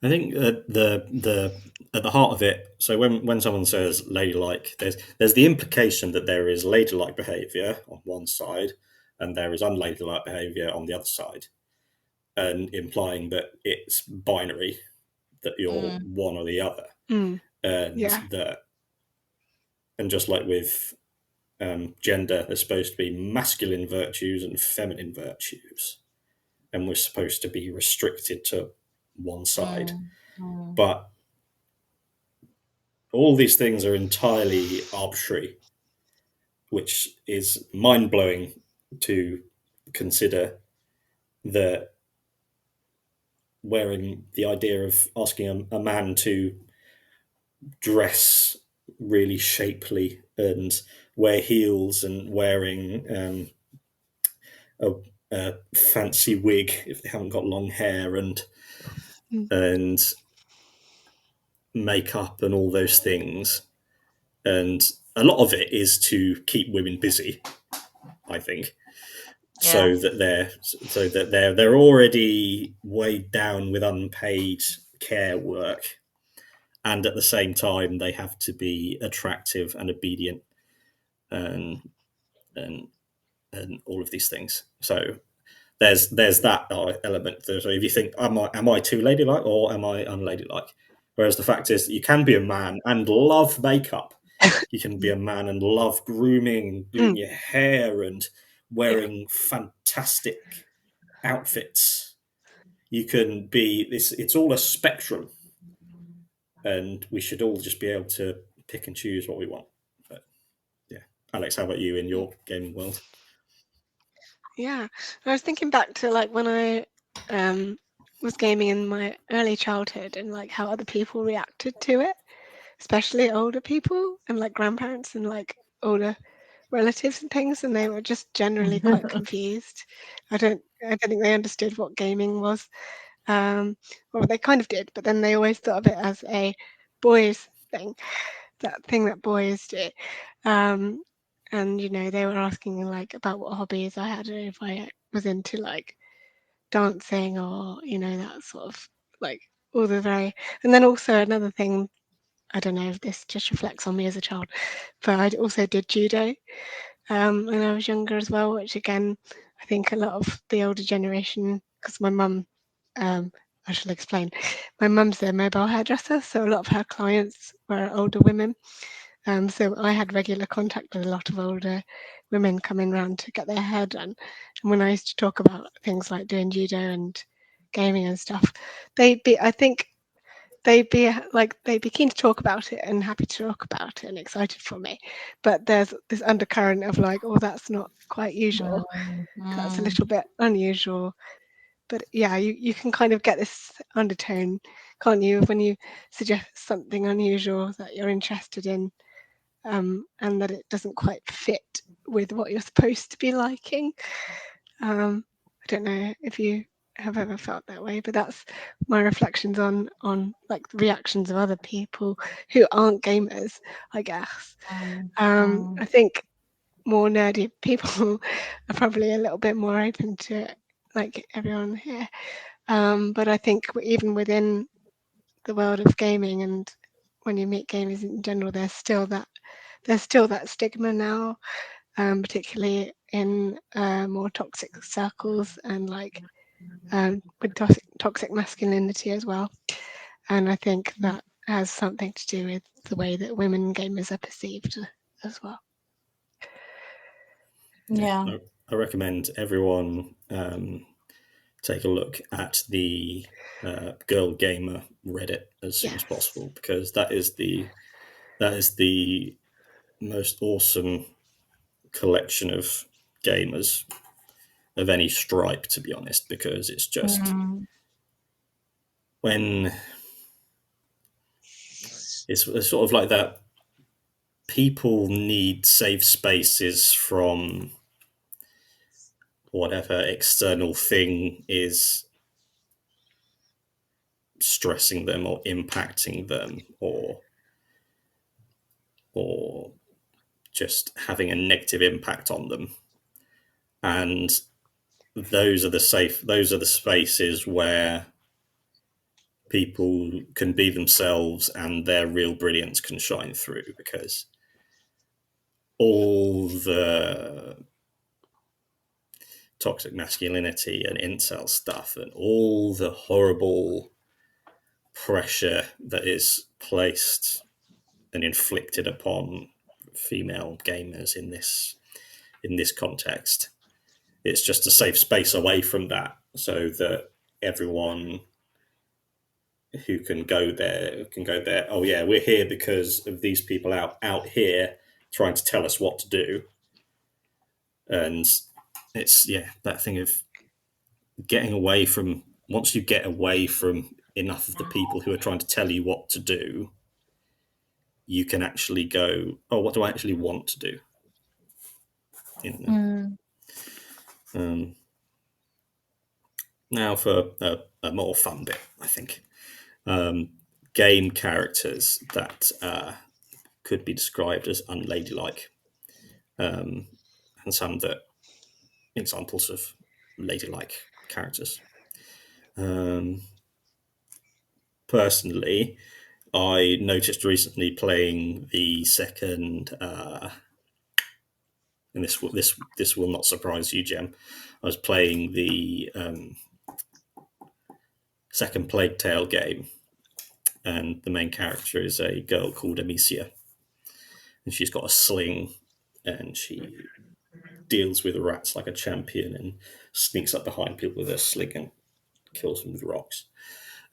I think the at the heart of it. So when someone says ladylike, there's the implication that there is ladylike behaviour on one side, and there is unladylike behaviour on the other side, and implying that it's binary, that you're one or the other, and Yeah. that, and just like with gender, there's supposed to be masculine virtues and feminine virtues, and we're supposed to be restricted to one side. But all these things are entirely arbitrary, which is mind blowing to consider that wearing the idea of asking a man to dress really shapely and wear heels and wearing a, a fancy wig if they haven't got long hair and makeup and all those things. And a lot of it is to keep women busy, I think, so that they're already weighed down with unpaid care work, and at the same time they have to be attractive and obedient and and and all of these things. So there's that element. So if you think, am I too ladylike or am I unladylike? Whereas the fact is, you can be a man and love makeup. You can be a man and love grooming, doing your hair and wearing fantastic outfits. You can be this. It's all a spectrum, and we should all just be able to pick and choose what we want. But yeah, Alex, how about you in your gaming world? Yeah, I was thinking back to like when I was gaming in my early childhood and like how other people reacted to it, especially older people and like grandparents and like older relatives and things, and they were just generally quite confused. I don't think they understood what gaming was. Well, they kind of did, but then they always thought of it as a boys thing, that thing that boys do. And they were asking like about what hobbies I had, or if I was into like dancing or that sort of like all the very. And then also another thing, I don't know if this just reflects on me as a child, but I also did judo when I was younger as well, which again I think a lot of the older generation, because my mum, I shall explain, my mum's a mobile hairdresser, so a lot of her clients were older women. So I had regular contact with a lot of older women coming round to get their hair done. And when I used to talk about things like doing judo and gaming and stuff, I think they'd be keen to talk about it and happy to talk about it and excited for me. But there's this undercurrent of like, oh, that's not quite usual. That's a little bit unusual. But yeah, you can kind of get this undertone, can't you, when you suggest something unusual that you're interested in, and that it doesn't quite fit with what you're supposed to be liking. I don't know if you have ever felt that way, but that's my reflections on like the reactions of other people who aren't gamers, I guess. I think more nerdy people are probably a little bit more open to it, like everyone here. But I think even within the world of gaming, and when you meet gamers in general, there's still that stigma now, particularly in more toxic circles and like with toxic masculinity as well. And I think that has something to do with the way that women gamers are perceived as well. Yeah. I recommend everyone take a look at the Girl Gamer Reddit as soon as possible, because that is the most awesome collection of gamers of any stripe, to be honest, because it's just when it's sort of like that people need safe spaces from whatever external thing is stressing them or impacting them or just having a negative impact on them. And those are the spaces where people can be themselves and their real brilliance can shine through, because all the toxic masculinity and incel stuff and all the horrible pressure that is placed and inflicted upon female gamers in this context, it's just a safe space away from that, so that everyone who can go there. Oh yeah, we're here because of these people out here trying to tell us what to do. And it's that thing of getting away from, once you get away from enough of the people who are trying to tell you what to do, you can actually go, oh, what do I actually want to do? Now for a more fun bit, I think. Game characters that could be described as unladylike, and some that examples of ladylike characters. Personally, I noticed recently playing the second, and this will not surprise you, Jem. I was playing the second Plague Tale game, and the main character is a girl called Amicia, and she's got a sling, and she deals with rats like a champion and sneaks up behind people with her sling and kills them with rocks.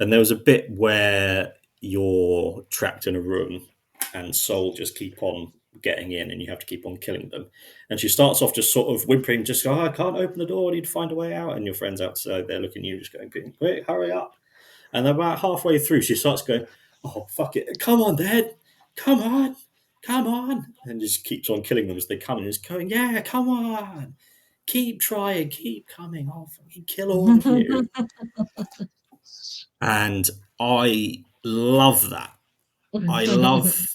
And there was a bit where you're trapped in a room and soldiers keep on getting in and you have to keep on killing them. And she starts off just sort of whimpering, just, I can't open the door, I need to find a way out. And your friend's outside there looking at you, just going, quick, hurry up. And about halfway through, she starts going, oh, fuck it, come on, Dad, come on. And just keeps on killing them as they come and is going, yeah, come on. Keep trying, keep coming. I'll fucking kill all of you. And I love that. I love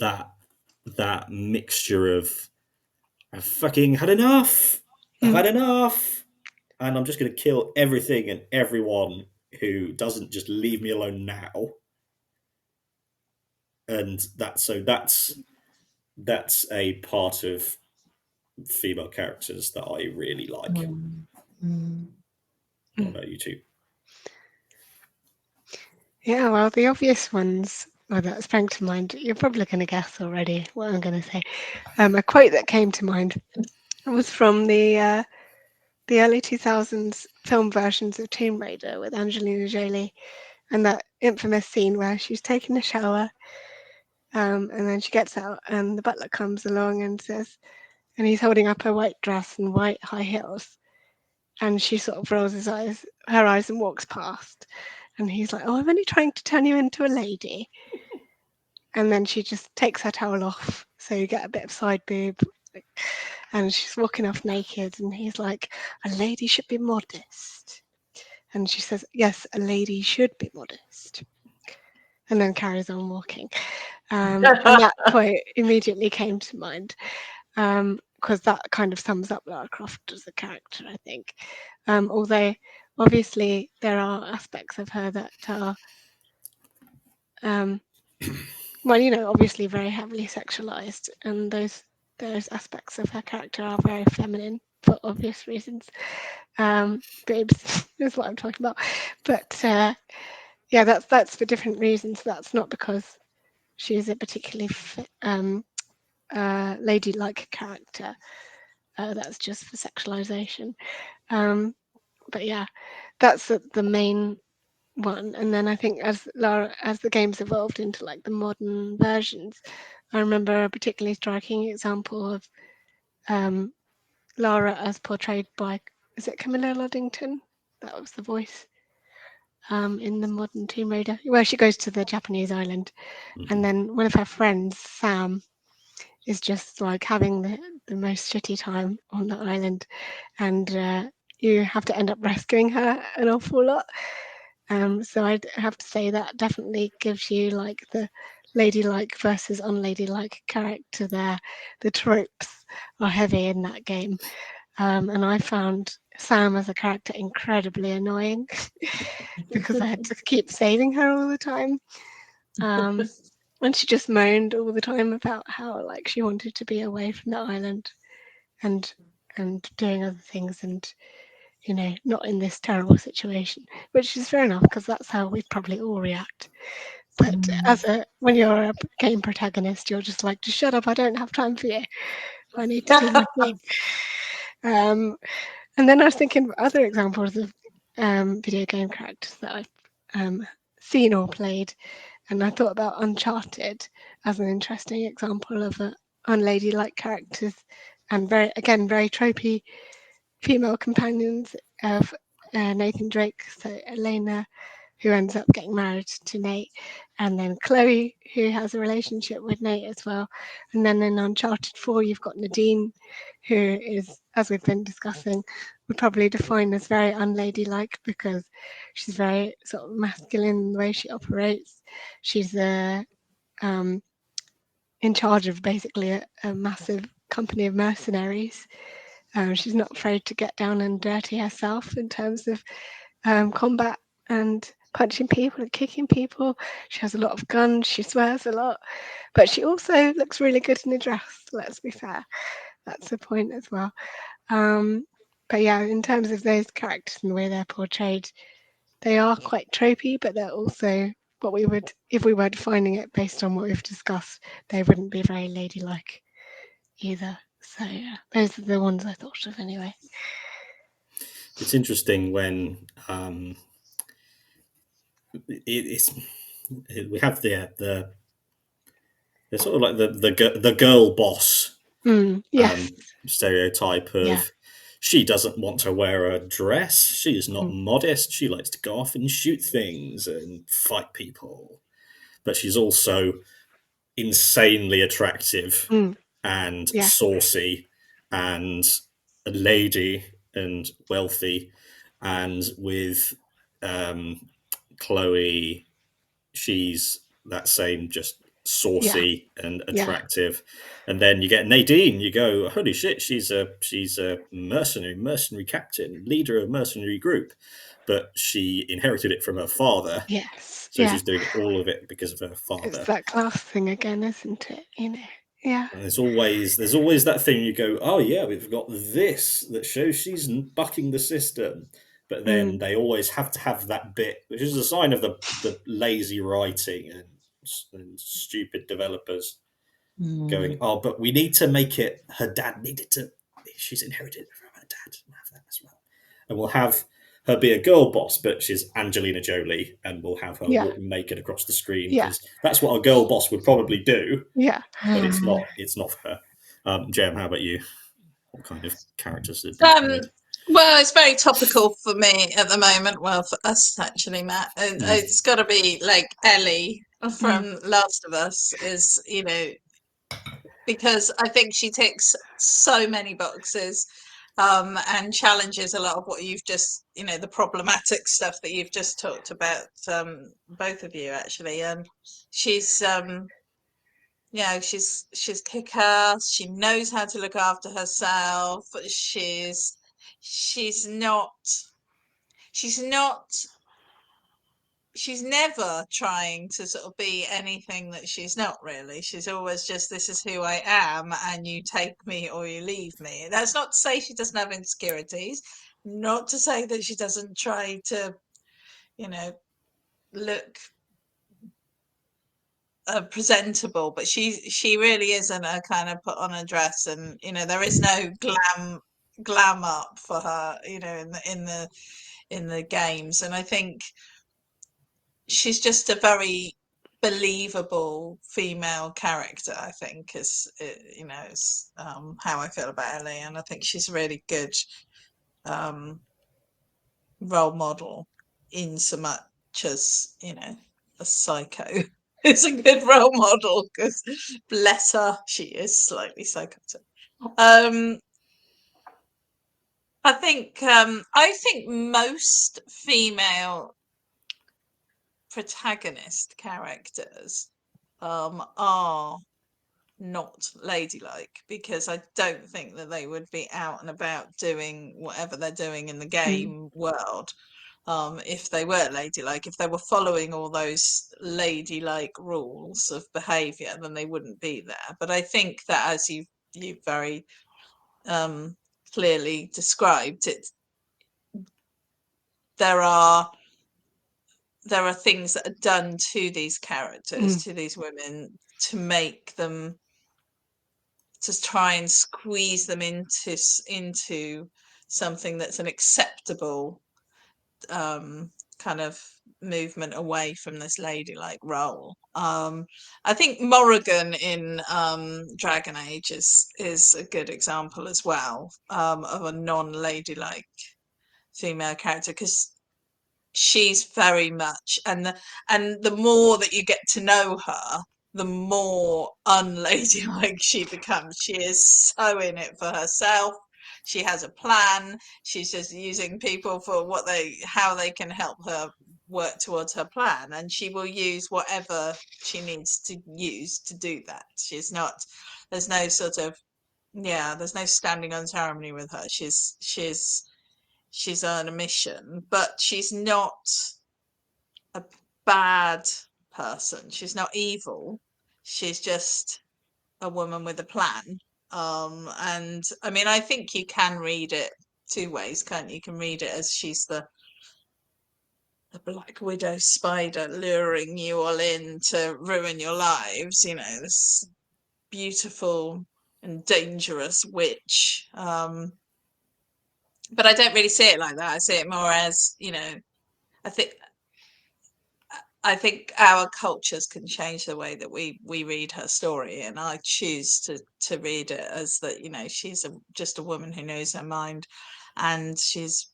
that mixture of, I've fucking had enough. I've had enough. And I'm just going to kill everything and everyone who doesn't just leave me alone now. And that's a part of female characters that I really like. What about you two? Yeah, well, the obvious ones that sprang to mind, you're probably going to guess already what I'm going to say. A quote that came to mind was from the early 2000s film versions of Tomb Raider with Angelina Jolie, and that infamous scene where she's taking a shower, and then she gets out and the butler comes along and says, and he's holding up her white dress and white high heels, and she sort of rolls her eyes and walks past, and he's like, oh, I'm only trying to turn you into a lady. And then she just takes her towel off, so you get a bit of side boob, and she's walking off naked, and he's like, a lady should be modest. And she says, yes, a lady should be modest. And then carries on walking. And that quote immediately came to mind, because that kind of sums up Lara Croft as a character, I think. Although, obviously, there are aspects of her that are, obviously very heavily sexualized, and those aspects of her character are very feminine for obvious reasons. Boobs is what I'm talking about. But that's for different reasons. That's not because she is a particularly ladylike character. That's just for sexualization. But yeah, that's the main one. And then I think as the games evolved into like the modern versions, I remember a particularly striking example of Lara as portrayed by, is it Camilla Luddington? That was the voice in the modern Tomb Raider, where she goes to the Japanese island, and then one of her friends, Sam, is just like having the most shitty time on the island, and you have to end up rescuing her an awful lot. So I'd have to say that definitely gives you like the ladylike versus unladylike character there. The tropes are heavy in that game. And I found Sam as a character incredibly annoying because I had to keep saving her all the time. And she just moaned all the time about how like she wanted to be away from the island and doing other things and not in this terrible situation, which is fair enough because that's how we'd probably all react. But when you're a game protagonist, you're just like, just shut up, I don't have time for you. I need to do my thing. Um, and then I was thinking of other examples of video game characters that I've seen or played, and I thought about Uncharted as an interesting example of unladylike characters and very tropey female companions of Nathan Drake. So Elena, who ends up getting married to Nate, and then Chloe, who has a relationship with Nate as well. And then in Uncharted 4, you've got Nadine, who is, as we've been discussing, would probably define as very unladylike because she's very sort of masculine in the way she operates. She's in charge of basically a massive company of mercenaries. She's not afraid to get down and dirty herself in terms of combat and punching people and kicking people. She has a lot of guns. She swears a lot, but she also looks really good in a dress. Let's be fair, that's the point as well. But yeah, in terms of those characters and the way they're portrayed, they are quite tropey, but they're also what we would, if we were defining it based on what we've discussed, they wouldn't be very ladylike either. So yeah, those are the ones I thought of anyway. It's interesting when it's we have the sort of like the girl boss Yes. stereotype Yeah. of she doesn't want to wear a dress, she's not Mm. modest, she likes to go off and shoot things and fight people, but she's also insanely attractive Mm. and Yeah. saucy and a lady and wealthy. And with um, Chloe, she's that same just Yeah. saucy and Yeah. attractive. And then you get Nadine. You go, holy shit, she's a mercenary captain, leader of mercenary group, but she inherited it from her father. Yes. So Yeah. she's doing all of it because of her It's father. that class thing again, isn't it? Yeah. And there's always that thing you go, oh yeah, we've got this that shows she's bucking the system, but then Mm. they always have to have that bit, which is a sign of the lazy writing and stupid developers going, oh, but we need to make it her dad needed to, she's inherited it from her dad, we'll have that as well, and we'll have her be a girl boss, but she's Angelina Jolie, and we'll have her Yeah. walk naked across the screen Yeah. because that's what a girl boss would probably do, Yeah. but it's not. It's not for her. Jem, how about you? What kind of characters have been Um, tried? well, it's very topical for me at the moment. Well, for us actually, Matt, it's got to be like Ellie from Last of Us. Is because I think she ticks so many boxes. And challenges a lot of what you've just, the problematic stuff that you've just talked about, both of you actually. And she's, she's kick-ass. She knows how to look after herself. She's not she's not she's never trying to sort of be anything that she's not really. She's always just, this is who I am, and you take me or you leave me. That's not to say she doesn't have insecurities, not to say that she doesn't try to, look presentable, but she really isn't a kind of put on a dress, and there is no glam up for her, in the games. And I think she's just a very believable female character, I think, is how I feel about Ellie. And I think she's a really good role model, in so much as a psycho is a good role model, because bless her, she is slightly psychotic. I think most female protagonist characters are not ladylike, because I don't think that they would be out and about doing whatever they're doing in the game world if they were ladylike. If they were following all those ladylike rules of behavior, then they wouldn't be there. But I think that, as you very clearly described it, there are things that are done to these characters, to these women, to make them, to try and squeeze them into something that's an acceptable kind of movement away from this ladylike role. I think Morrigan in Dragon Age is a good example as well, of a non-ladylike female character, because she's very much, and the more that you get to know her, the more unladylike she becomes. She is so in it for herself. She has a plan. She's just using people for how they can help her work towards her plan, and she will use whatever she needs to use to do that. There's no sort of, there's no standing on ceremony with her. She's on a mission, but she's not a bad person. She's not evil. She's just a woman with a plan. And I mean, I think you can read it two ways, can't you? You can read it as she's the Black Widow spider luring you all in to ruin your lives, this beautiful and dangerous witch. But I don't really see it like that. I see it more as, I think our cultures can change the way that we read her story, and I choose to read it as that, she's just a woman who knows her mind, and she's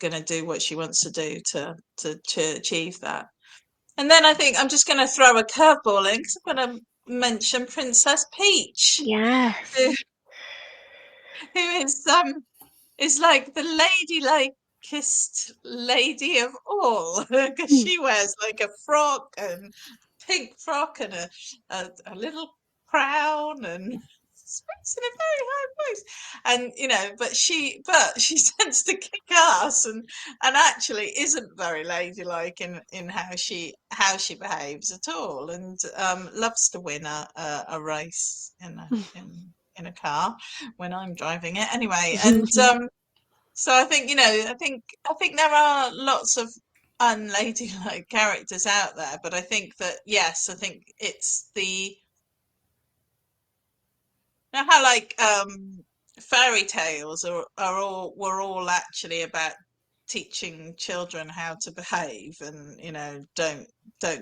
going to do what she wants to do to achieve that. And then I think I'm just going to throw a curveball in, because I'm going to mention Princess Peach. Yes. Who is like the ladylikeest lady of all, because she wears like a frock, and pink frock, and a little crown, and speaks in a very high voice, and but she tends to kick ass, and actually isn't very ladylike in how she behaves at all, and loves to win a race in a car when I'm driving it anyway. And so I think, I think there are lots of unladylike characters out there, but I think that, yes, I think it's how like fairy tales were all actually about teaching children how to behave, and don't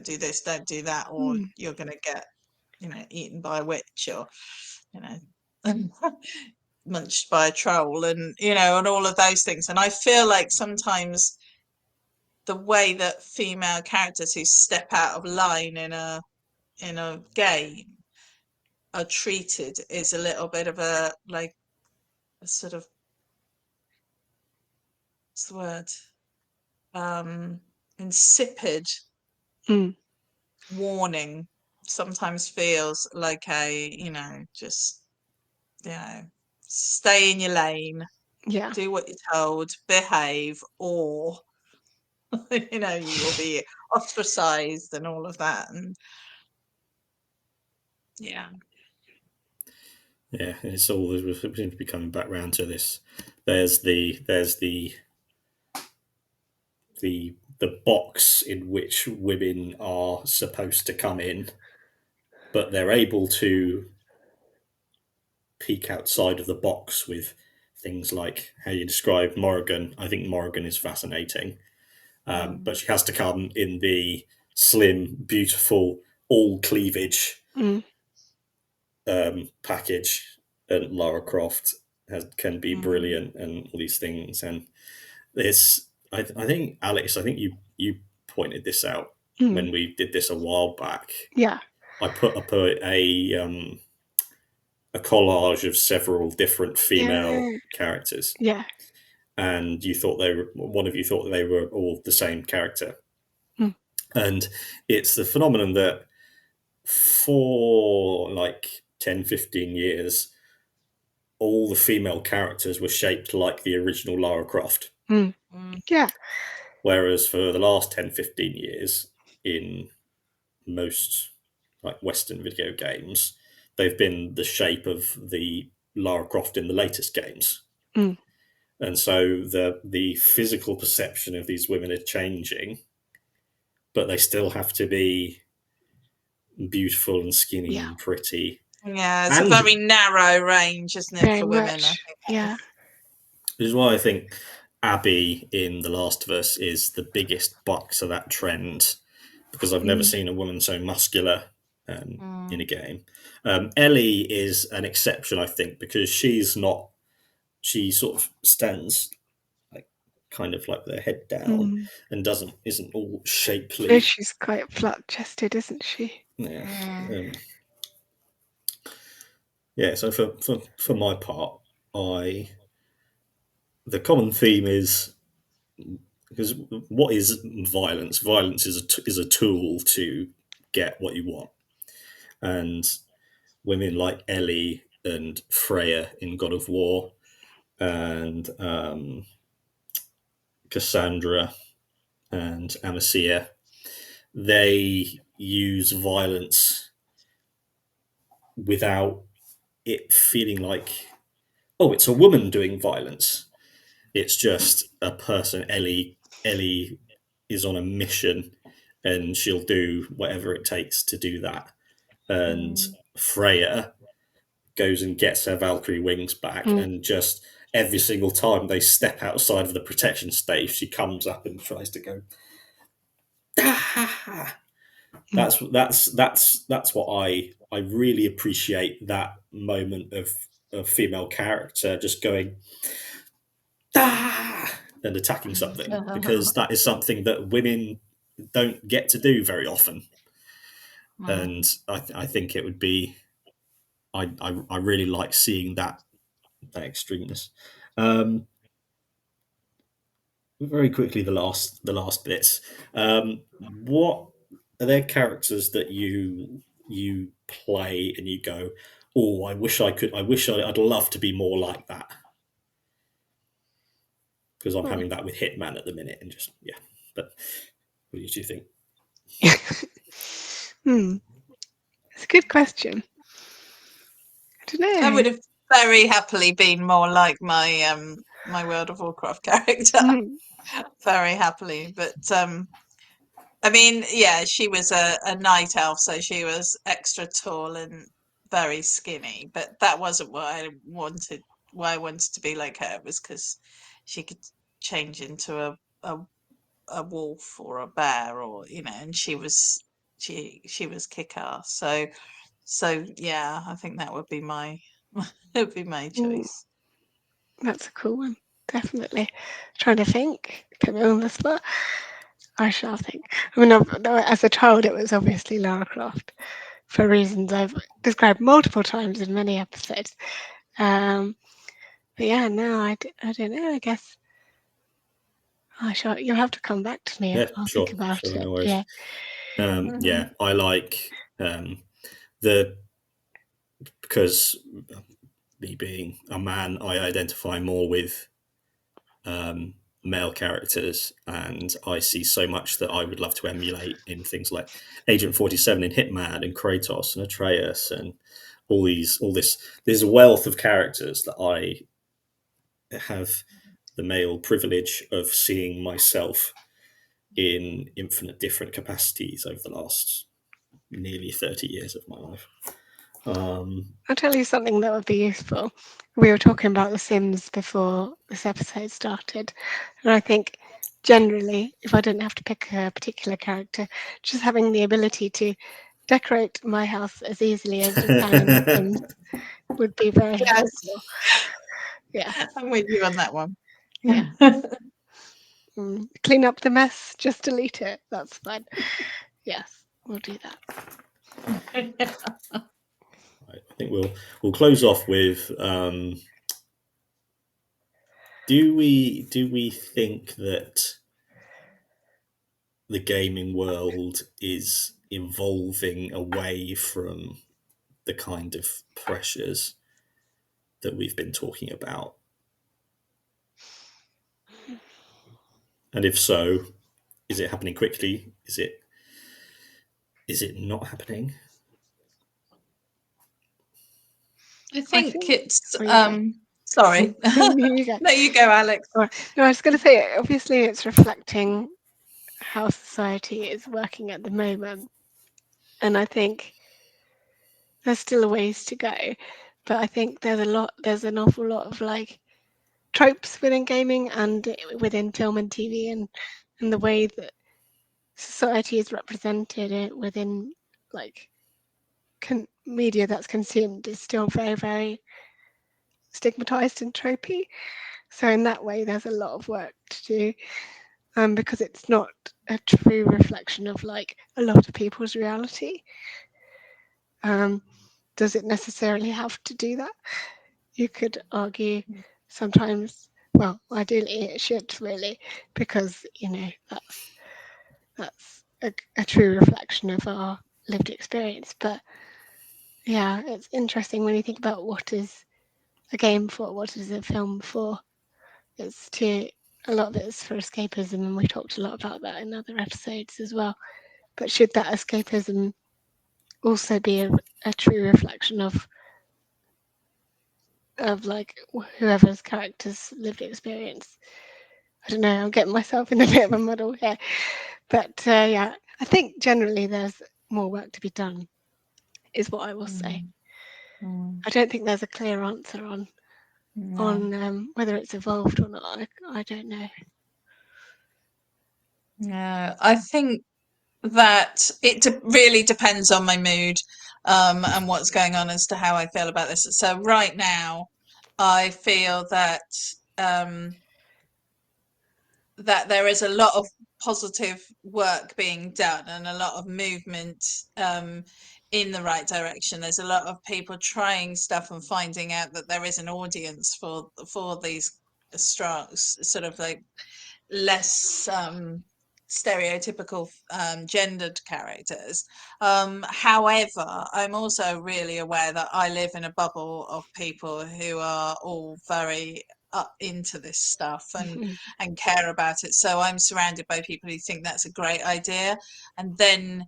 do this, don't do that, or you're going to get eaten by a witch, or munched by a troll, and and all of those things. And I feel like sometimes the way that female characters who step out of line in a game are treated is a little bit of a sort of, what's the word, insipid warning. Sometimes feels like just stay in your lane, do what you're told, behave, or you will be ostracized and all of that. And it's all, we seem to be coming back round to this. There's the box in which women are supposed to come in, but they're able to peek outside of the box with things like how you describe Morrigan. I think Morrigan is fascinating, but she has to come in the slim, beautiful, all cleavage package, and Lara Croft can be brilliant, and all these things. And this, I think, Alex, I think you pointed this out when we did this a while back. Yeah, I put a collage of several different female characters. Yeah. And one of you thought they were all the same character. And it's the phenomenon that for like 10, 15 years, all the female characters were shaped like the original Lara Croft. Yeah. Whereas for the last 10, 15 years, in most like Western video games, they've been the shape of the Lara Croft in the latest games. And so the physical perception of these women are changing, but they still have to be beautiful and skinny and pretty. Yeah, it's And a very narrow range, isn't it, Very for women? I much. think. Yeah. This is why I think Abby in The Last of Us is the biggest buck to that trend, because I've never seen a woman so muscular in a game. Ellie is an exception, I think, because she's not. She sort of stands like kind of like their head down and isn't all shapely. She's quite flat-chested, isn't she? Yeah. Yeah. So for my part, the common theme is, because what is violence? Violence is a tool to get what you want, and women like Ellie and Freya in God of War, and Cassandra and Amicia, they use violence without it feeling like, oh, it's a woman doing violence. It's just a person. Ellie is on a mission, and she'll do whatever it takes to do that. And Freya goes and gets her Valkyrie wings back, and just every single time they step outside of the protection space, she comes up and tries to go. That's what I really appreciate, that moment of female character just going and attacking something, because that is something that women don't get to do very often. And I think it would be, I really like seeing that extremeness. Very quickly, the last bits. What are there characters that you play and you go, oh, I wish I could. I'd love to be more like that, because I'm having that with Hitman at the minute, and just But what do you think? It's a good question. I don't know. I would have very happily been more like my my World of Warcraft character. Very happily, but I mean, yeah, she was a night elf, so she was extra tall and very skinny. But that wasn't what I wanted. Why I wanted to be like her was because she could change into a wolf or a bear, or and she was kick-ass. So yeah, I think that would be my would be my choice. That's a cool one, definitely. Trying to think, put me on the spot. I shall think. I mean, as a child, it was obviously Lara Croft, for reasons I've described multiple times in many episodes. But yeah, no, I don't know. I guess you'll have to come back to me. Yeah, I'll sure, think about it. no worries. Yeah. I like the because me being a man, I identify more with male characters, and I see so much that I would love to emulate in things like Agent 47 in Hitman, and Kratos and Atreus, and all this. There's a wealth of characters that I have the male privilege of seeing myself in infinite different capacities over the last nearly 30 years of my life. I'll tell you something that would be useful. We were talking about The Sims before this episode started, and I think generally, if I didn't have to pick a particular character, just having the ability to decorate my house as easily as you can in The Sims would be very helpful. Yeah, I'm with you on that one. yeah. Clean up the mess, just delete it. That's fine. Yes, we'll do that. I think we'll close off with. Do we think that the gaming world is evolving away from the kind of pressures that we've been talking about? And if so, is it happening quickly? Is it not happening? I think it's sorry. sorry. You go. No, you go, Alex. No, I was going to say, obviously, it's reflecting how society is working at the moment, and I think there's still a ways to go. But I think there's an awful lot of like tropes within gaming and within film and TV, and the way that society is represented within like media that's consumed is still very, very stigmatized and tropey. So in that way, there's a lot of work to do, because it's not a true reflection of like a lot of people's reality. Does it necessarily have to do that? You could argue sometimes, well, ideally it should really, because that's a true reflection of our lived experience. But yeah, it's interesting when you think about what is a game for, what is a film for. It's to a lot of it is for escapism, and we talked a lot about that in other episodes as well. But should that escapism also be a true reflection of like whoever's character's lived experience? I don't know, I'm getting myself in a bit of a muddle here. But yeah, I think generally there's more work to be done, is what I will say. I don't think there's a clear answer on whether it's evolved or not. I don't know. Yeah, I think that it really depends on my mood and what's going on as to how I feel about this. So right now, I feel that that there is a lot of positive work being done and a lot of movement in the right direction. There's a lot of people trying stuff and finding out that there is an audience for these strong, sort of like less stereotypical gendered characters. However, I'm also really aware that I live in a bubble of people who are all very up into this stuff and care about it. So I'm surrounded by people who think that's a great idea. And then,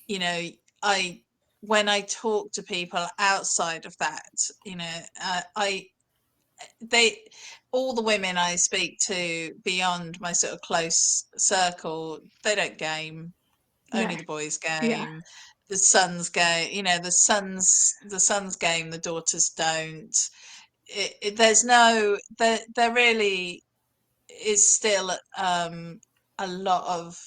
you know, I when I talk to people outside of that, they all the women I speak to beyond my sort of close circle, they don't game. Only No. the boys Yeah. game. The sons game. The sons game. The daughters don't. There's no. There really is still a lot of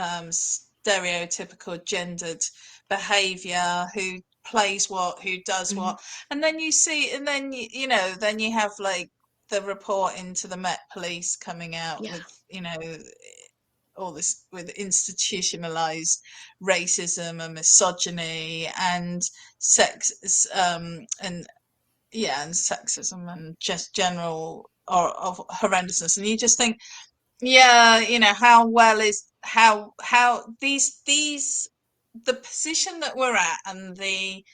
stereotypical gendered behavior, who plays what, who does what. And then you see, and then then you have like the report into the Met Police coming out with all this, with institutionalized racism and misogyny and sex and sexism and just general or of horrendousness. And you just think, how well is how these the position that we're at and the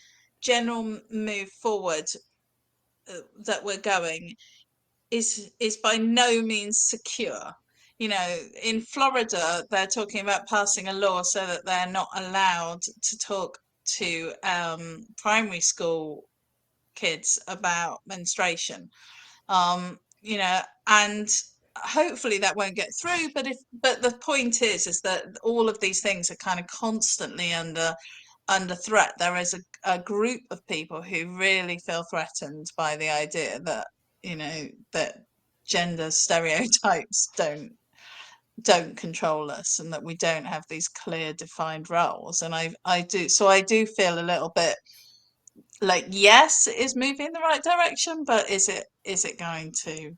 general move forward that we're going is by no means secure. In Florida, they're talking about passing a law so that they're not allowed to talk to primary school kids about menstruation. And hopefully that won't get through. But the point is that all of these things are kind of constantly under threat. There is a group of people who really feel threatened by the idea that that gender stereotypes don't control us, and that we don't have these clear defined roles. And I do feel a little bit like, yes, it is moving in the right direction, but is it going to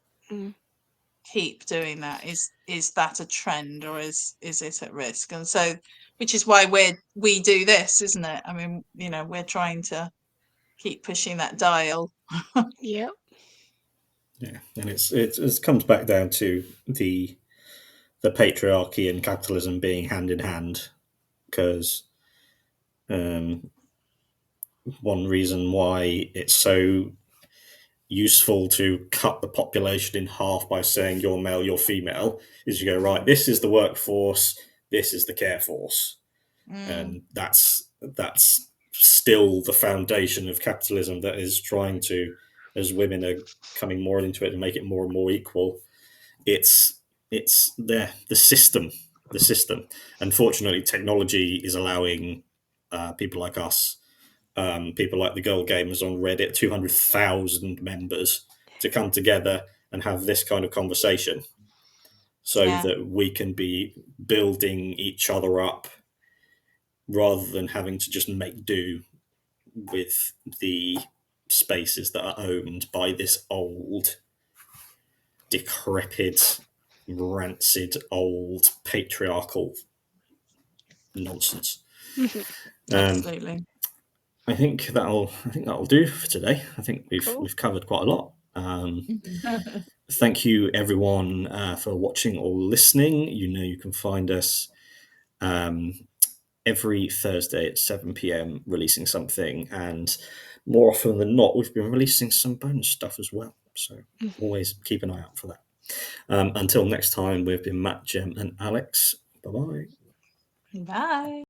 keep doing that? Is that a trend, or is it at risk? And so, which is why we do this, isn't it? I mean, we're trying to keep pushing that dial. Yep. Yeah, and it comes back down to the patriarchy and capitalism being hand in hand, because One reason why it's so useful to cut the population in half by saying you're male, you're female, is you go, right, this is the workforce, this is the care force. And that's still the foundation of capitalism that is trying to, as women are coming more into it and make it more and more equal, it's the system. Unfortunately, technology is allowing people like us, people like the Girl Gamers on Reddit, 200,000 members, to come together and have this kind of conversation so that we can be building each other up rather than having to just make do with the spaces that are owned by this old, decrepit, rancid, old patriarchal nonsense. Absolutely. I think that'll do for today. I think we've covered quite a lot. Thank you everyone for watching or listening. You can find us every Thursday at 7 p.m. releasing something, and more often than not, we've been releasing some bonus stuff as well. So always keep an eye out for that. Until next time, we've been Matt, Jem, and Alex. Bye-bye. Bye.